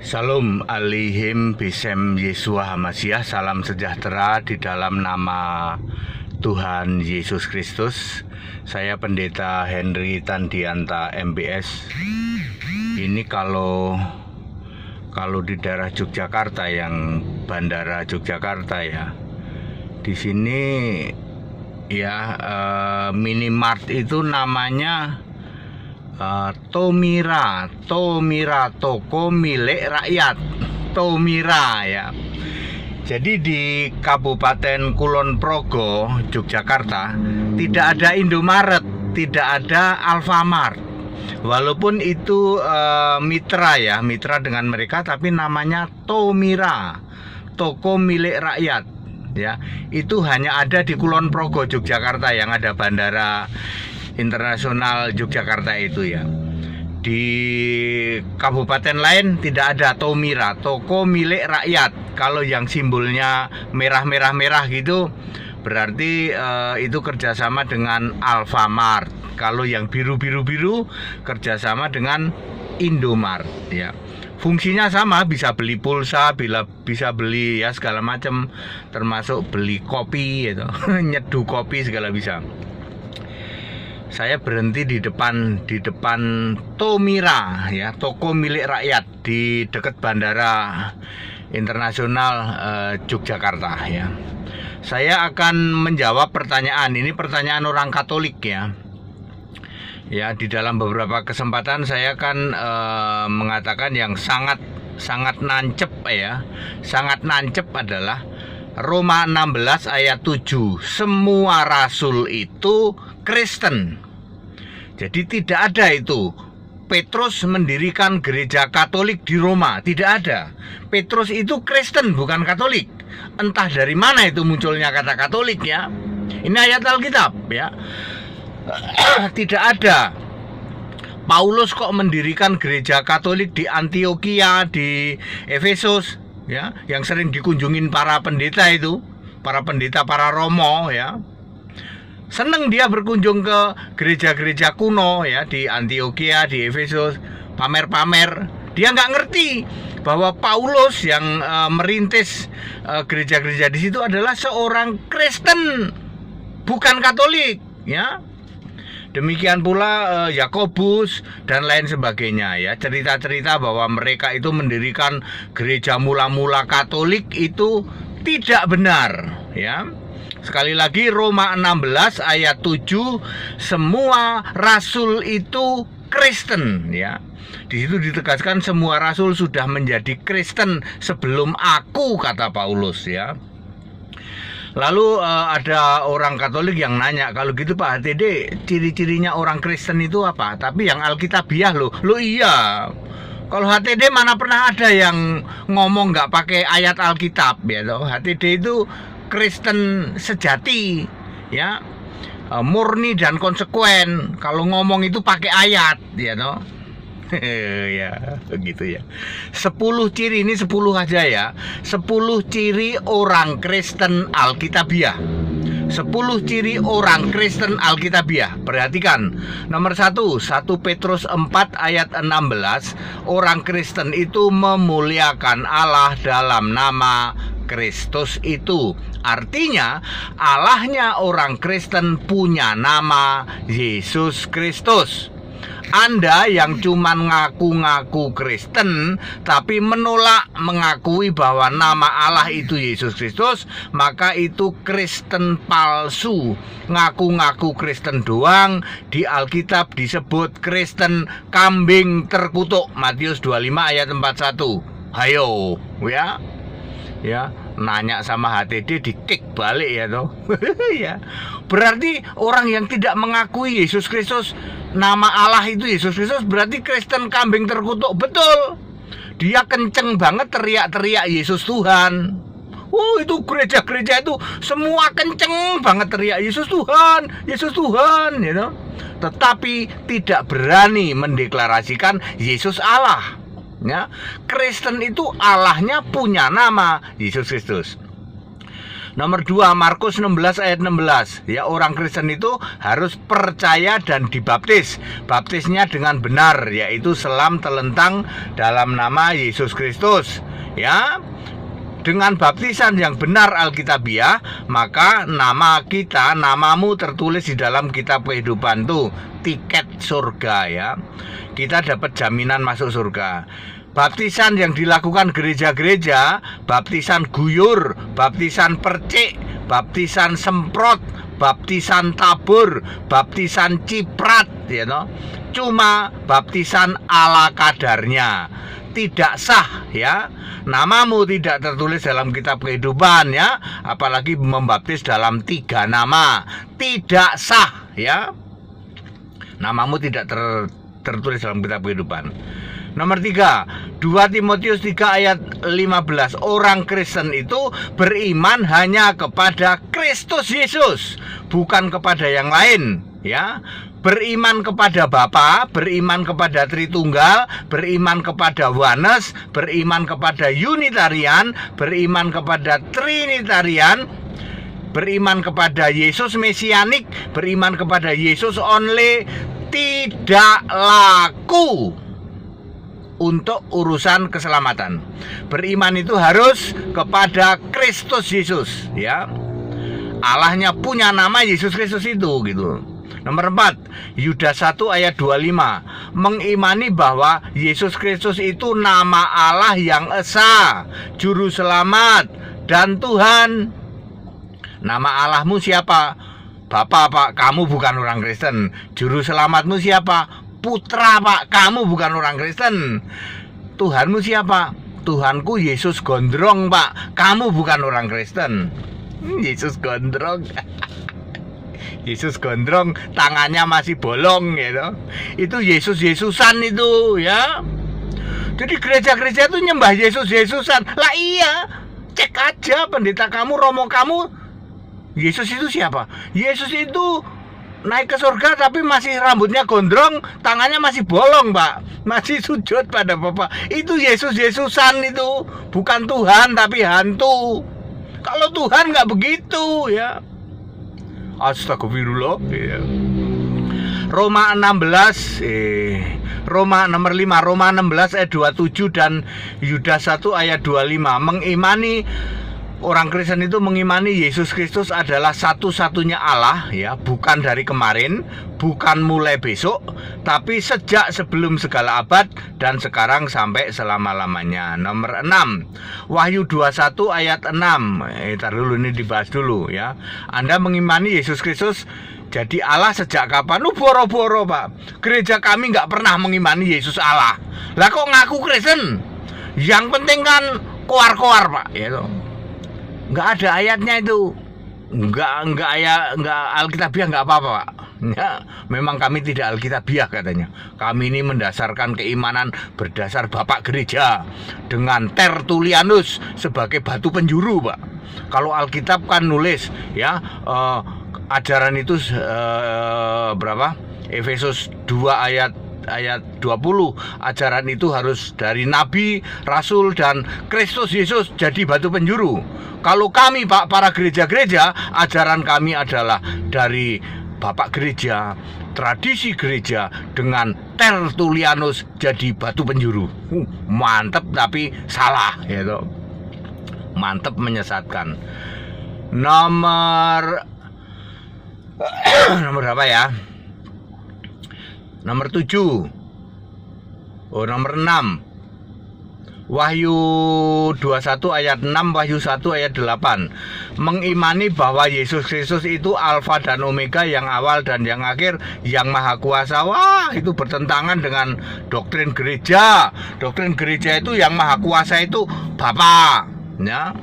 Shalom alihim bisem Yeshua Hamasiah. Salam sejahtera di dalam nama Tuhan Yesus Kristus. Saya Pendeta Henry Tandianta MBS. Ini kalau di daerah Yogyakarta, yang Bandara Yogyakarta ya, di sini ya minimart itu namanya Tomira, toko milik rakyat, Tomira ya. Jadi di Kabupaten Kulon Progo, Yogyakarta, tidak ada Indomaret, tidak ada Alfamart. Walaupun itu mitra dengan mereka, tapi namanya Tomira, toko milik rakyat ya. Itu hanya ada di Kulon Progo, Yogyakarta, yang ada Bandara Internasional Yogyakarta itu ya. Di kabupaten lain tidak ada Tomira, toko milik rakyat. Kalau yang simbolnya merah gitu, berarti itu kerjasama dengan Alfamart. Kalau yang biru kerjasama dengan Indomart ya. Fungsinya sama, bisa beli pulsa, bisa beli ya segala macam, termasuk beli kopi gitu. Nyeduh kopi segala bisa. Saya berhenti di depan Tomira ya, toko milik rakyat di dekat Bandara Internasional Yogyakarta ya. Saya akan menjawab pertanyaan. Ini pertanyaan orang Katolik ya. Ya, di dalam beberapa kesempatan saya akan mengatakan yang sangat nancep ya. Sangat nancep adalah Roma 16 ayat 7. Semua rasul itu Kristen. Jadi tidak ada itu Petrus mendirikan gereja Katolik di Roma, tidak ada. Petrus itu Kristen, bukan Katolik. Entah dari mana itu munculnya kata Katolik ya. Ini ayat Alkitab ya. Tidak ada. Paulus kok mendirikan gereja Katolik di Antioquia, di Efesus ya, yang sering dikunjungin para pendeta itu, para romo ya. Seneng dia berkunjung ke gereja-gereja kuno ya, di Antioquia, di Efesus, pamer-pamer. Dia nggak ngerti bahwa Paulus yang merintis gereja-gereja di situ adalah seorang Kristen, bukan Katolik ya. Demikian pula Yakobus dan lain sebagainya ya. Cerita-cerita bahwa mereka itu mendirikan gereja mula-mula Katolik itu tidak benar ya. Sekali lagi, Roma 16 ayat 7, semua rasul itu Kristen ya. Di situ ditegaskan semua rasul sudah menjadi Kristen sebelum aku, kata Paulus ya. Lalu ada orang Katolik yang nanya, kalau gitu Pak HTD, ciri-cirinya orang Kristen itu apa? Tapi yang Alkitabiah loh iya. Kalau HTD mana pernah ada yang ngomong nggak pakai ayat Alkitab ya toh. HTD itu Kristen sejati ya, murni dan konsekuen. Kalau ngomong itu pakai ayat ya toh. Ya begitu ya. 10 ciri, ini 10 aja ya. 10 ciri orang Kristen Alkitabiah. 10 ciri orang Kristen Alkitabiah. Perhatikan. Nomor 1 Petrus 4 ayat 16. Orang Kristen itu memuliakan Allah dalam nama Kristus itu. Artinya Allahnya orang Kristen punya nama Yesus Kristus. Anda yang cuma ngaku-ngaku Kristen tapi menolak mengakui bahwa nama Allah itu Yesus Kristus, maka itu Kristen palsu. Ngaku-ngaku Kristen doang, di Alkitab disebut Kristen kambing terkutuk. Matius 25 ayat 41. Hayo ya. Ya, nanya sama HTD di-kick balik ya toh. Ya. Berarti orang yang tidak mengakui Yesus Kristus, nama Allah itu Yesus Kristus, berarti Kristen kambing terkutuk. Betul. Dia kenceng banget teriak-teriak Yesus Tuhan. Itu gereja-gereja itu semua kenceng banget teriak Yesus Tuhan, Yesus Tuhan, you know? Tetapi tidak berani mendeklarasikan Yesus Allah. Ya, Kristen itu Allahnya punya nama Yesus Kristus. Nomor 2, Markus 16 ayat 16. Ya, orang Kristen itu harus percaya dan dibaptis. Baptisnya dengan benar, yaitu selam telentang dalam nama Yesus Kristus. Ya, dengan baptisan yang benar Alkitabiah, maka nama kita, namamu tertulis di dalam kitab kehidupan tuh, tiket surga ya. Kita dapat jaminan masuk surga. Baptisan yang dilakukan gereja-gereja, baptisan guyur, baptisan percik, baptisan semprot, baptisan tabur, baptisan ciprat, ya toh. Cuma baptisan ala kadarnya, tidak sah ya. Namamu tidak tertulis dalam kitab kehidupan ya, apalagi membaptis dalam 3 nama, tidak sah ya. Namamu tidak tertulis dalam kitab kehidupan. Nomor 3, 2 Timotius 3 ayat 15. Orang Kristen itu beriman hanya kepada Kristus Yesus, bukan kepada yang lain ya. Beriman kepada Bapa, beriman kepada Tritunggal, beriman kepada Oneness, beriman kepada Unitarian, beriman kepada Trinitarian, beriman kepada Yesus Mesianik, beriman kepada Yesus only, tidak laku untuk urusan keselamatan. Beriman itu harus kepada Kristus Yesus ya. Allahnya punya nama Yesus Kristus itu gitu. Nomor 4, Yudas 1 ayat 25. Mengimani bahwa Yesus Kristus itu nama Allah yang esa, juru selamat dan Tuhan. Nama Allahmu siapa? Bapa, Pak, kamu bukan orang Kristen. Juru selamatmu siapa? Putra, Pak, kamu bukan orang Kristen. Tuhanmu siapa? Tuhanku Yesus Gondrong, Pak, kamu bukan orang Kristen. Yesus Gondrong. Yesus gondrong, tangannya masih bolong gitu. Itu Yesus-Yesusan itu ya. Jadi gereja-gereja itu nyembah Yesus-Yesusan. Lah iya, cek aja pendeta kamu, romo kamu. Yesus itu siapa? Yesus itu naik ke surga tapi masih rambutnya gondrong, tangannya masih bolong, Pak. Masih sujud pada Bapak. Itu Yesus-Yesusan itu, bukan Tuhan tapi hantu. Kalau Tuhan nggak begitu ya. Astagfirullah ya. Roma 16 Roma nomor 5, Roma 16 ayat 27 dan Yudas 1 ayat 25. Mengimani, orang Kristen itu mengimani Yesus Kristus adalah satu-satunya Allah ya, bukan dari kemarin, bukan mulai besok, tapi sejak sebelum segala abad dan sekarang sampai selama-lamanya. Nomor 6, Wahyu 21 ayat 6. Ntar dulu, ini dibahas dulu ya. Anda mengimani Yesus Kristus jadi Allah sejak kapan? Boro-boro, Pak. Gereja kami nggak pernah mengimani Yesus Allah. Lah kok ngaku Kristen? Yang penting kan koar-koar, Pak, ya toh. Nggak ada ayatnya itu. Nggak Alkitabiah nggak apa-apa, Pak. Ya, memang kami tidak Alkitabiah katanya. Kami ini mendasarkan keimanan berdasar Bapak Gereja dengan Tertulianus sebagai batu penjuru, Pak. Kalau Alkitab kan nulis ya, ajaran itu berapa? Efesus 2 ayat 20. Ajaran itu harus dari nabi, rasul dan Kristus Yesus jadi batu penjuru. Kalau kami, Pak, para gereja-gereja, ajaran kami adalah dari Bapak Gereja, tradisi gereja dengan Tertulianus jadi batu penjuru. Mantep tapi salah gitu. Mantep menyesatkan. Nomor berapa ya? Nomor 7. Nomor 6. Wahyu 21 ayat 6, Wahyu 1 ayat 8. Mengimani bahwa Yesus Kristus itu Alfa dan Omega, yang awal dan yang akhir, yang maha kuasa. Wah, itu bertentangan dengan doktrin gereja. Doktrin gereja itu yang maha kuasa itu Bapa, ya.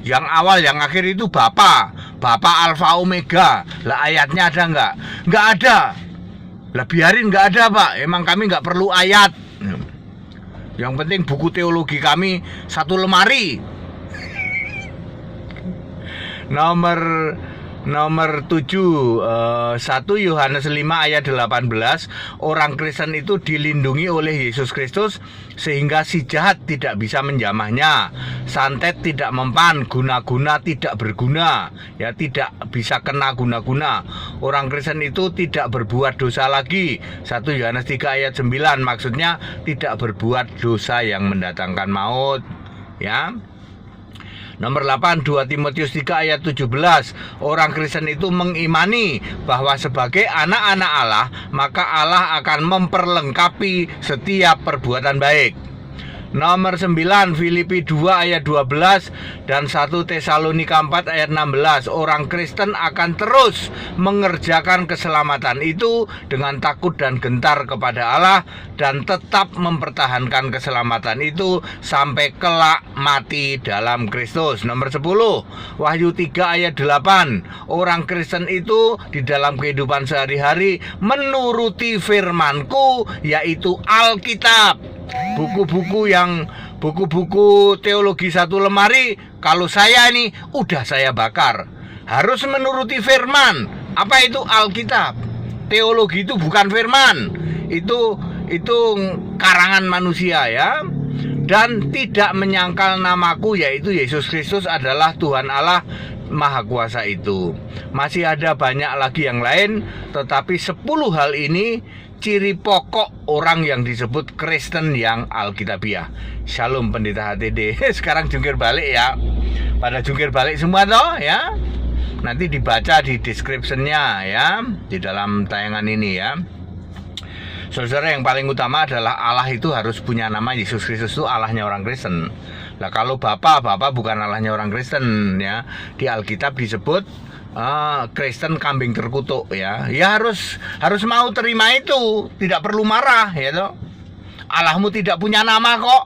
Yang awal, yang akhir itu Bapa. Bapa Alfa Omega. Lah ayatnya ada nggak? Nggak ada. Lah biarin nggak ada, Pak. Emang kami nggak perlu ayat. Yang penting buku teologi kami satu lemari. Nomor Nomor 7, 1 Yohanes 5 ayat 18, orang Kristen itu dilindungi oleh Yesus Kristus sehingga si jahat tidak bisa menjamahnya, santet tidak mempan, guna-guna tidak berguna, ya, tidak bisa kena guna-guna. Orang Kristen itu tidak berbuat dosa lagi. 1 Yohanes 3 ayat 9, maksudnya tidak berbuat dosa yang mendatangkan maut, ya. Nomor 8, 2 Timotius 3 ayat 17, orang Kristen itu mengimani bahwa sebagai anak-anak Allah, maka Allah akan memperlengkapi setiap perbuatan baik. Nomor 9, Filipi 2 ayat 12 dan 1 Tesalonika 4 ayat 16, orang Kristen akan terus mengerjakan keselamatan itu dengan takut dan gentar kepada Allah dan tetap mempertahankan keselamatan itu sampai kelak mati dalam Kristus. Nomor 10, Wahyu 3 ayat 8, orang Kristen itu di dalam kehidupan sehari-hari menuruti firman-Ku, yaitu Alkitab. Buku-buku teologi satu lemari, kalau saya ini udah saya bakar. Harus menuruti firman. Apa itu Alkitab? Teologi itu bukan firman. Itu karangan manusia, ya. Dan tidak menyangkal namaku, yaitu Yesus Kristus adalah Tuhan Allah Maha Kuasa itu. Masih ada banyak lagi yang lain, tetapi 10 hal ini ciri pokok orang yang disebut Kristen yang Alkitabiah. Shalom Pendeta HTD. Sekarang jungkir balik ya. Pada jungkir balik semua toh ya. Nanti dibaca di description-nya ya, di dalam tayangan ini ya. Saudara, yang paling utama adalah Allah itu harus punya nama. Yesus Kristus itu Allahnya orang Kristen. Nah, kalau Bapa bukan Allahnya orang Kristen ya. Di Alkitab disebut Kristen kambing terkutuk ya. Ya harus mau terima itu, tidak perlu marah ya toh. Allahmu tidak punya nama kok.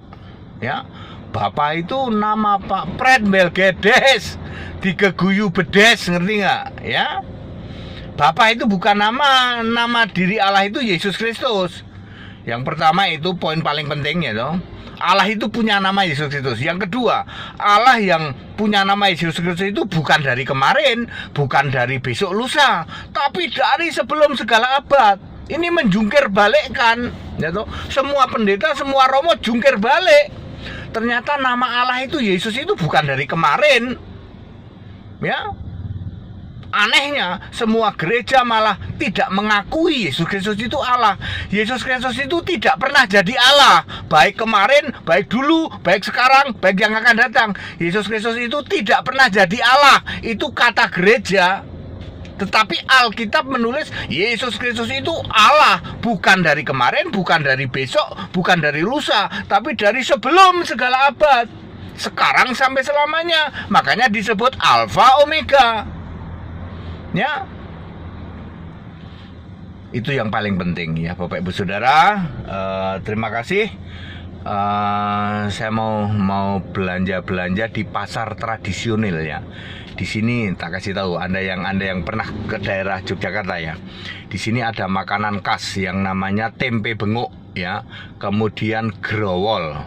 Ya. Bapa itu nama Pak Pret Melgedes, digeguyu bedes, ngerti nggak? Ya. Bapa itu bukan nama diri Allah itu Yesus Kristus. Yang pertama itu poin paling penting ya toh. Allah itu punya nama Yesus Kristus. Yang kedua, Allah yang punya nama Yesus Kristus itu bukan dari kemarin, bukan dari besok lusa, tapi dari sebelum segala abad. Ini menjungkir balikkan, ya toh. Semua pendeta, semua romo jungkir balik. Ternyata nama Allah itu Yesus itu bukan dari kemarin. Ya. Anehnya, semua gereja malah tidak mengakui Yesus Kristus itu Allah. Yesus Kristus itu tidak pernah jadi Allah, baik kemarin, baik dulu, baik sekarang, baik yang akan datang. Yesus Kristus itu tidak pernah jadi Allah. Itu kata gereja. Tetapi Alkitab menulis Yesus Kristus itu Allah, bukan dari kemarin, bukan dari besok, bukan dari lusa, tapi dari sebelum segala abad, sekarang sampai selamanya. Makanya disebut Alfa Omega. Ya, itu yang paling penting ya Bapak Ibu Saudara. Terima kasih. Saya mau belanja di pasar tradisional ya. Di sini tak kasih tahu anda yang pernah ke daerah Yogyakarta ya. Di sini ada makanan khas yang namanya tempe benguk ya. Kemudian growol.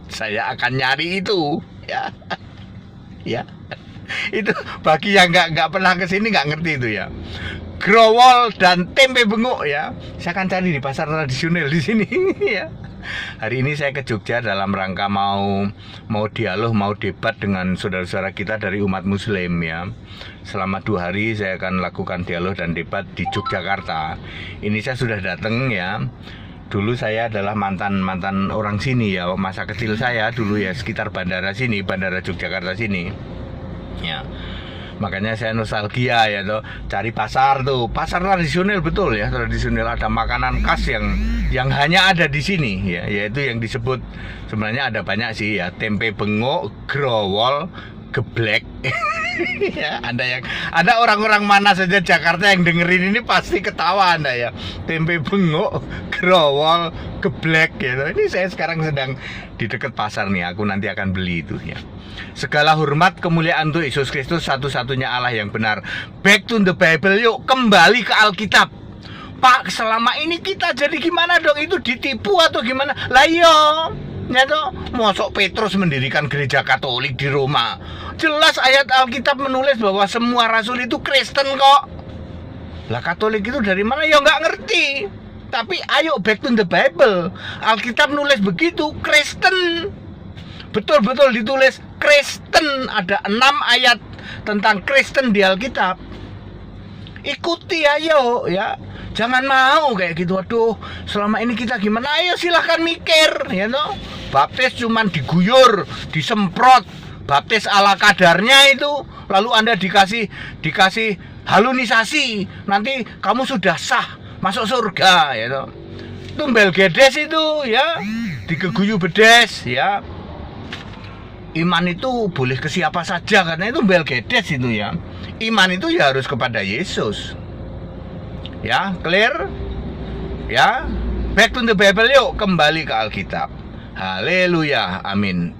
Saya akan nyari itu ya. Ya. Itu bagi yang nggak pernah kesini nggak ngerti itu ya. Growol dan tempe benguk ya. Saya akan cari di pasar tradisional di sini ya. Hari ini saya ke Jogja dalam rangka mau dialog, mau debat dengan saudara-saudara kita dari umat Muslim ya. Selama 2 hari saya akan lakukan dialog dan debat di Yogyakarta. Ini saya sudah datang ya. Dulu saya adalah mantan orang sini ya. Masa kecil saya dulu ya sekitar bandara sini, bandara Yogyakarta sini. Ya. Makanya saya nostalgia ya tuh, cari pasar tradisional, betul ya, tradisional. Ada makanan khas yang hanya ada di sini ya, yaitu yang disebut, sebenarnya ada banyak sih ya, tempe bengok, growol, geblek. Ya, ada orang-orang mana saja Jakarta yang dengerin ini pasti ketawa Anda ya. Tempe bengok, growol, geblek gitu. Ini saya sekarang sedang di dekat pasar nih, aku nanti akan beli itu ya. Segala hormat kemuliaan untuk Yesus Kristus, satu-satunya Allah yang benar. Back to the Bible, yuk kembali ke Alkitab. Pak, selama ini kita jadi gimana dong? Itu ditipu atau gimana? Lah yo, Ya toh, mosok Petrus mendirikan gereja Katolik di Roma. Jelas ayat Alkitab menulis bahwa semua rasul itu Kristen kok. Lah Katolik itu dari mana? Ya nggak ngerti. Tapi ayo back to the Bible. Alkitab nulis begitu, Kristen. Betul-betul ditulis Kristen. Ada 6 ayat tentang Kristen di Alkitab. Ikuti ayo ya. Jangan mau kayak gitu. Aduh, selama ini kita gimana? Ayo silahkan mikir, ya toh. Baptis cuman diguyur, disemprot, baptis ala kadarnya itu, lalu Anda dikasih halunisasi, nanti kamu sudah sah masuk surga, ya toh. Tumbel gedes itu ya, digeguyu bedes ya. Iman itu boleh ke siapa saja karena itu tumbel gedes itu ya. Iman itu ya harus kepada Yesus. Ya, clear? Ya, back to the Bible yuk, kembali ke Alkitab. Haleluya, amin.